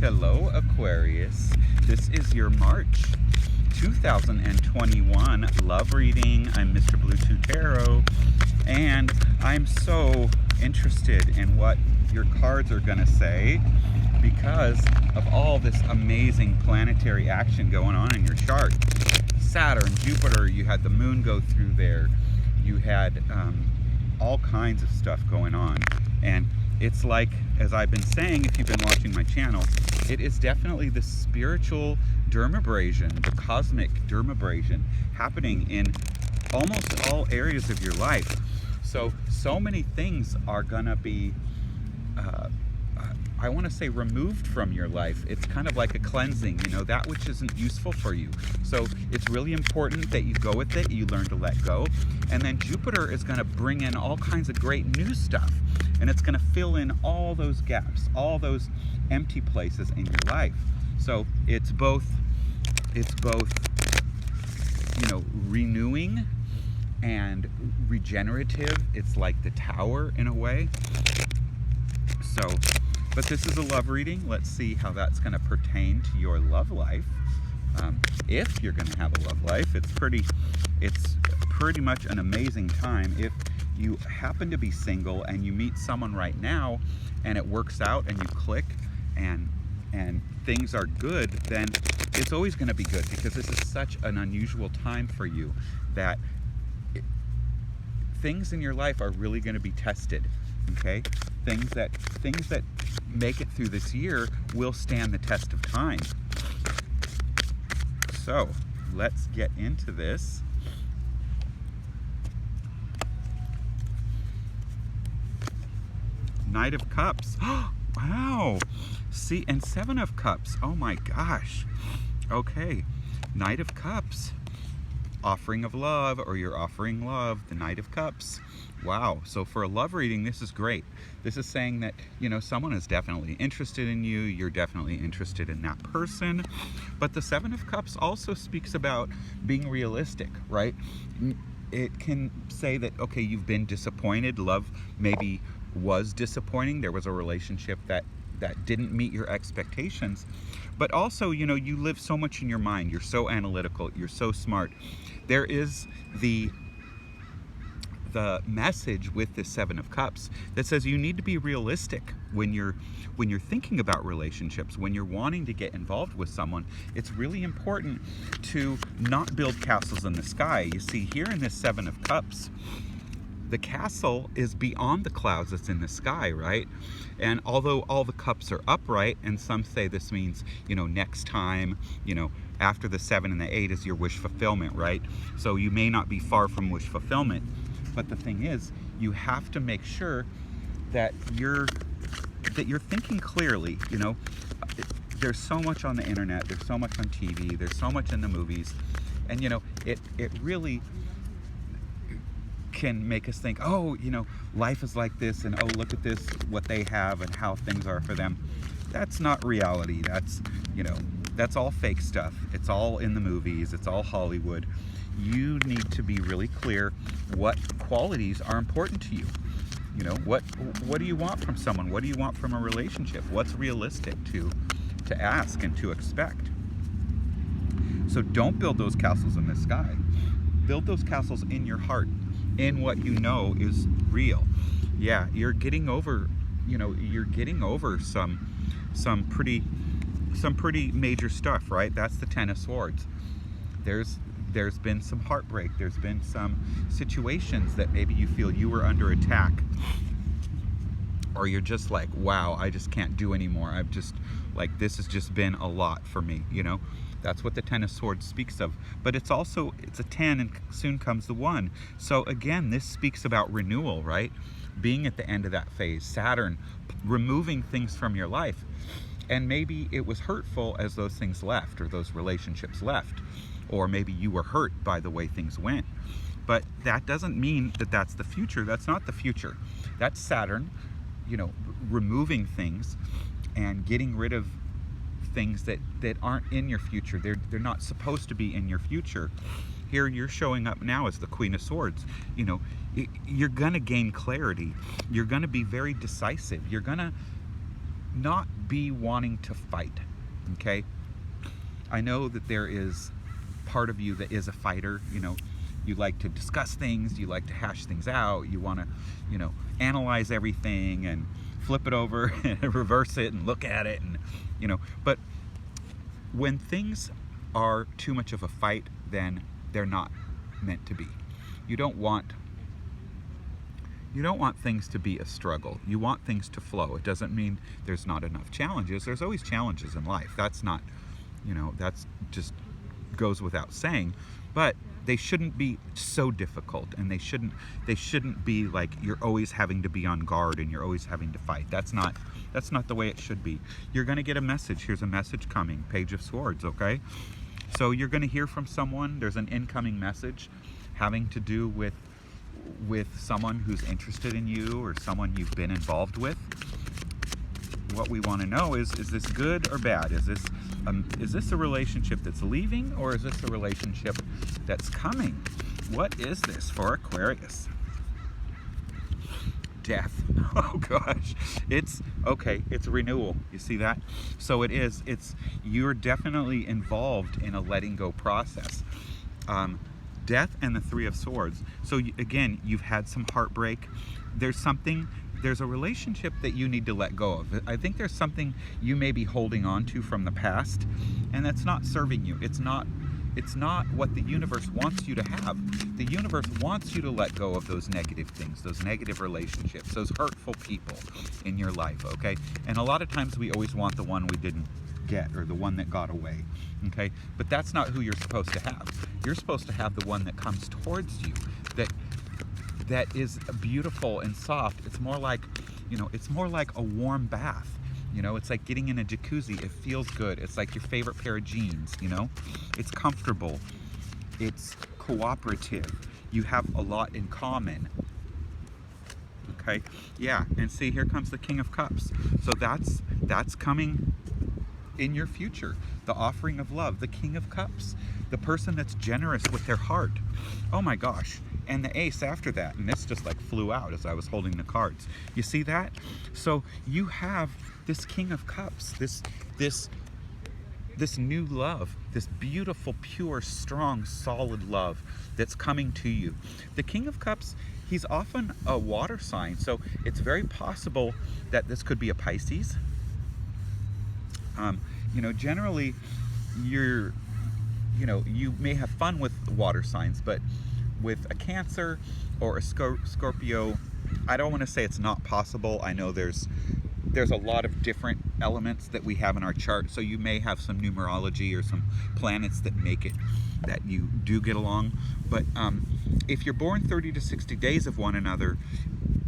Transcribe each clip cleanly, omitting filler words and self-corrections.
Hello, Aquarius. This is your March 2021 love reading. I'm Mr. Bluetooth Tarot, and I'm so interested in what your cards are going to say because of all this amazing planetary action going on in your chart. Saturn, Jupiter, you had the moon go through there. You had all kinds of stuff going on. And it's like, as I've been saying, if you've been watching my channel, it is definitely the spiritual dermabrasion, the cosmic dermabrasion happening in almost all areas of your life. So many things are gonna be, I want to say, removed from your life. It's kind of like a cleansing, you know, that which isn't useful for you. So it's really important that you go with it, you learn to let go. And then Jupiter is going to bring in all kinds of great new stuff. And it's going to fill in all those gaps, all those empty places in your life. So it's both, you know, renewing and regenerative. It's like the Tower in a way. So, but this is a love reading. Let's see how that's going to pertain to your love life. If you're going to have a love life, it's pretty much an amazing time. If you happen to be single and you meet someone right now and it works out and you click and things are good, then it's always going to be good, because this is such an unusual time for you that things in your life are really going to be tested. Okay, things that make it through this year will stand the test of time. So let's get into this. Knight of Cups. Wow. See, and Seven of Cups. Oh my gosh. Okay, Knight of Cups. Offering of love, or you're offering love, the Knight of Cups. Wow. So for a love reading, this is great. This is saying that, you know, someone is definitely interested in you. You're definitely interested in that person. But the Seven of Cups also speaks about being realistic, right? It can say that, okay, you've been disappointed. Love maybe was disappointing. There was a relationship that didn't meet your expectations. But also, you know, you live so much in your mind. You're so analytical. You're so smart. There is the message with this Seven of Cups that says you need to be realistic when you're thinking about relationships, when you're wanting to get involved with someone. It's really important to not build castles in the sky. You see, here in this Seven of Cups, the castle is beyond the clouds that's in the sky, right? And although all the cups are upright, and some say this means, you know, next time, you know, after the 7 and the 8 is your wish fulfillment, right? So you may not be far from wish fulfillment. But the thing is, you have to make sure that you're thinking clearly. You know, there's so much on the internet, there's so much on TV, there's so much in the movies, and you know, it really can make us think, oh, you know, life is like this, and oh, look at this, what they have and how things are for them. That's not reality. That's, you know, that's all fake stuff. It's all in the movies. It's all Hollywood. You need to be really clear what qualities are important to you. You know, what do you want from someone? What do you want from a relationship? What's realistic to ask and to expect? So don't build those castles in the sky. Build those castles in your heart, in what you know is real. Yeah, you're getting over, you know, you're getting over some pretty major stuff, right? That's the Ten of Swords. There's been some heartbreak. There's been some situations that maybe you feel you were under attack, or you're just like, wow, I just can't do anymore. I've just, like, this has just been a lot for me, you know? That's what the Ten of Swords speaks of. But it's also, it's a 10 and soon comes the 1. So again, this speaks about renewal, right? Being at the end of that phase. Saturn removing things from your life. And maybe it was hurtful as those things left, or those relationships left. Or maybe you were hurt by the way things went. But that doesn't mean that that's the future. That's not the future. That's Saturn, you know, removing things and getting rid of things that aren't in your future. They're not supposed to be in your future. Here you're showing up now as the Queen of Swords. You know, you're gonna gain clarity. You're gonna be very decisive. You're gonna not be wanting to fight, okay? I know that there is part of you that is a fighter, you know. You like to discuss things, you like to hash things out, you want to, you know, analyze everything and flip it over and reverse it and look at it, and, you know, but when things are too much of a fight, then they're not meant to be. You don't want things to be a struggle. You want things to flow. It doesn't mean there's not enough challenges. There's always challenges in life. That's not, you know, that's just goes without saying, but they shouldn't be so difficult, and they shouldn't be like you're always having to be on guard and you're always having to fight. That's not the way it should be. You're going to get a message. Here's a message coming. Page of Swords, okay? So you're going to hear from someone. There's an incoming message having to do with someone who's interested in you or someone you've been involved with. What we want to know is this good or bad? Is this a relationship that's leaving, or is this a relationship that's coming? What is this for Aquarius? Death. Oh gosh. It's okay. It's renewal. You see that? So you're definitely involved in a letting go process. Death and the Three of Swords. So again, you've had some heartbreak. There's a relationship that you need to let go of. I think there's something you may be holding on to from the past, and that's not serving you. It's not what the universe wants you to have. The universe wants you to let go of those negative things, those negative relationships, those hurtful people in your life, okay? And a lot of times we always want the one we didn't get, or the one that got away, okay? But that's not who you're supposed to have. You're supposed to have the one that comes towards you, that is beautiful and soft. It's more like, you know, it's more like a warm bath. You know, it's like getting in a jacuzzi. It feels good. It's like your favorite pair of jeans, you know? It's comfortable. It's cooperative. You have a lot in common. Okay? Yeah, and see, here comes the King of Cups. So that's coming in your future. The offering of love, the King of Cups. The person that's generous with their heart. Oh my gosh. And the Ace after that, and this just like flew out as I was holding the cards. You see that? So you have this King of Cups, this new love, this beautiful, pure, strong, solid love that's coming to you. The King of Cups, he's often a water sign, so it's very possible that this could be a Pisces. You know, generally, you may have fun with water signs, but with a Cancer or a Scorpio, I don't want to say it's not possible. I know there's a lot of different elements that we have in our chart, so you may have some numerology or some planets that make it that you do get along. But if you're born 30 to 60 days of one another,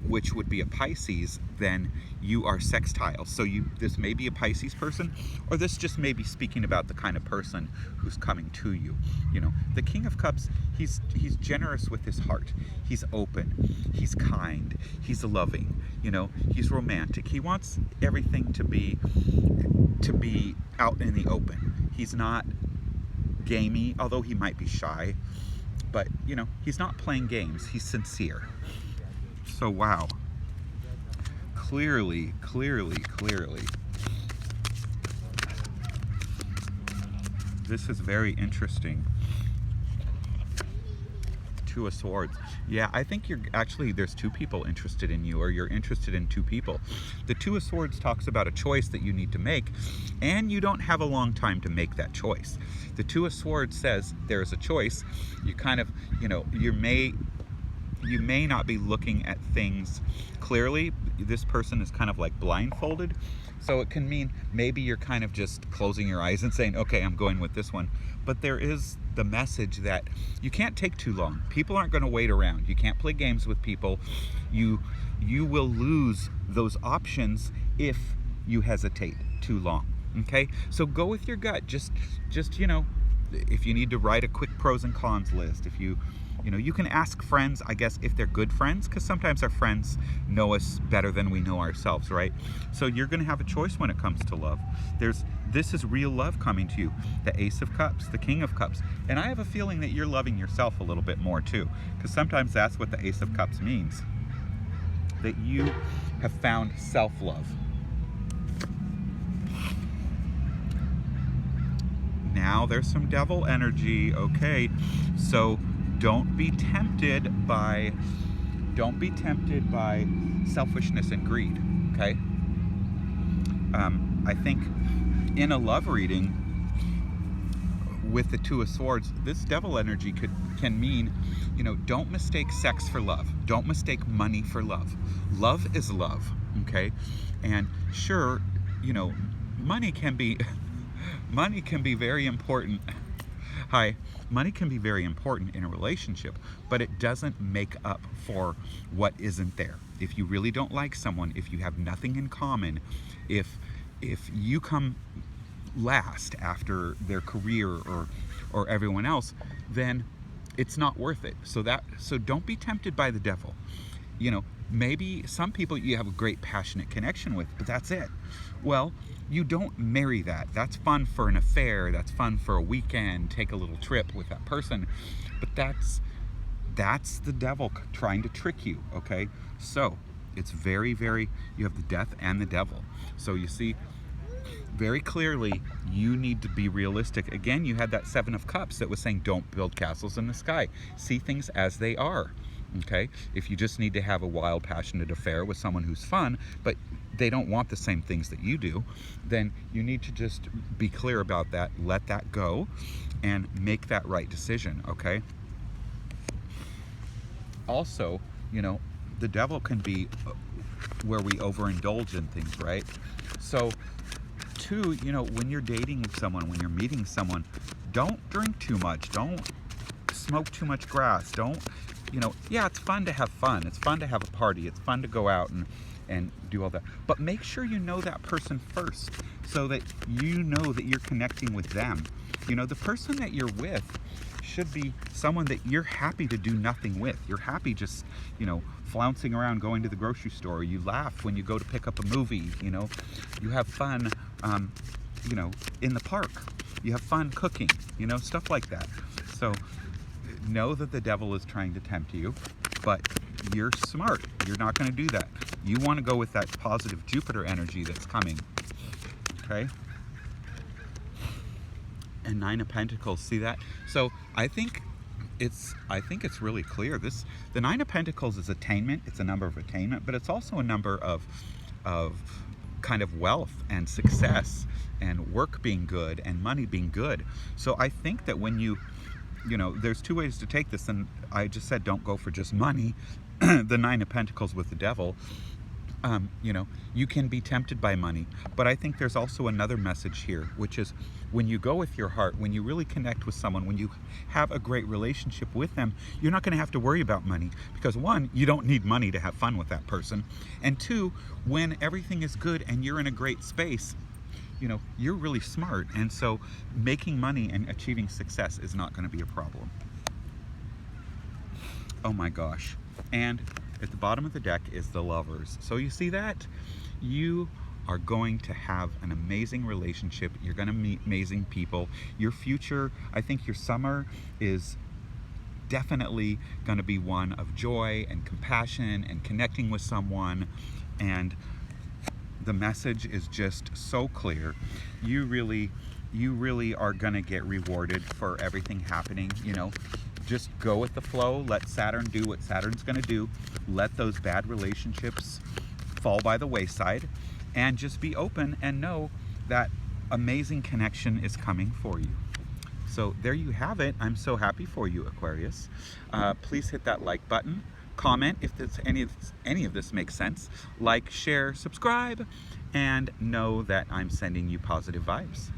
which would be a Pisces, then you are sextile. So this may be a Pisces person, or this just may be speaking about the kind of person who's coming to you. You know, the King of Cups, he's generous with his heart. He's open. He's kind. He's loving. You know, he's romantic. He wants everything to be out in the open. He's not gamey, although he might be shy. But, you know, he's not playing games. He's sincere. So, wow. Clearly. This is very interesting. Two of Swords. Yeah, I think there's two people interested in you, or you're interested in two people. The Two of Swords talks about a choice that you need to make, and you don't have a long time to make that choice. The Two of Swords says there's a choice. You kind of, you know, you may not be looking at things clearly. This person is kind of like blindfolded. So it can mean maybe you're kind of just closing your eyes and saying, okay, I'm going with this one. But there is the message that you can't take too long. People aren't going to wait around. You can't play games with people. You will lose those options if you hesitate too long. Okay? So go with your gut. Just you know, if you need to write a quick pros and cons list, if you can ask friends, I guess, if they're good friends, because sometimes our friends know us better than we know ourselves, right? So you're going to have a choice when it comes to love. This is real love coming to you. The Ace of Cups, the King of Cups. And I have a feeling that you're loving yourself a little bit more too, because sometimes that's what the Ace of Cups means. That you have found self-love. now there's some devil energy, okay? So don't be tempted by selfishness and greed, okay? I think in a love reading with the Two of Swords, this devil energy can mean, you know, don't mistake sex for love. Don't mistake money for love. Love is love, okay? And sure, you know, money can be very important. Hi, money can be very important in a relationship, but it doesn't make up for what isn't there. If you really don't like someone, if you have nothing in common, if you come last after their career or everyone else, then it's not worth it. So don't be tempted by the devil. You know, maybe some people you have a great passionate connection with, but that's it. Well, you don't marry that. That's fun for an affair, that's fun for a weekend, take a little trip with that person, but that's the devil trying to trick you, okay? So it's very, very, you have the death and the devil. So you see very clearly you need to be realistic. Again, you had that Seven of Cups that was saying don't build castles in the sky. See things as they are, okay? If you just need to have a wild, passionate affair with someone who's fun, but they don't want the same things that you do, then you need to just be clear about that, let that go, and make that right decision, okay? Also, you know, the devil can be where we overindulge in things, right? So, two, you know, when you're dating someone, when you're meeting someone, don't drink too much, don't smoke too much grass, don't, you know, yeah, it's fun to have fun, it's fun to have a party, it's fun to go out and do all that, but make sure you know that person first, so that you know that you're connecting with them. You know, the person that you're with should be someone that you're happy to do nothing with. You're happy just, you know, flouncing around, going to the grocery store. You laugh when you go to pick up a movie, you know. You have fun, you know, in the park. You have fun cooking, you know, stuff like that. So know that the devil is trying to tempt you, but you're smart. You're not going to do that. You want to go with that positive Jupiter energy that's coming, okay? And Nine of Pentacles, see that? So I think it's really clear. The Nine of Pentacles is attainment. It's a number of attainment, but it's also a number of kind of wealth and success and work being good and money being good. So I think that when you know, there's two ways to take this, and I just said don't go for just money. The Nine of Pentacles with the devil, you know, you can be tempted by money, but I think there's also another message here, which is when you go with your heart, when you really connect with someone, when you have a great relationship with them, you're not going to have to worry about money, because one, you don't need money to have fun with that person, and two, when everything is good and you're in a great space, you know, you're really smart, and so making money and achieving success is not going to be a problem. Oh my gosh. And at the bottom of the deck is the Lovers. So you see that? You are going to have an amazing relationship. You're going to meet amazing people. Your future, I think your summer is definitely going to be one of joy and compassion and connecting with someone, and the message is just so clear. You really are going to get rewarded for everything happening, you know. Just go with the flow, let Saturn do what Saturn's going to do, let those bad relationships fall by the wayside, and just be open and know that amazing connection is coming for you. So there you have it. I'm so happy for you, Aquarius. Please hit that like button, comment if any of this makes sense, like, share, subscribe, and know that I'm sending you positive vibes.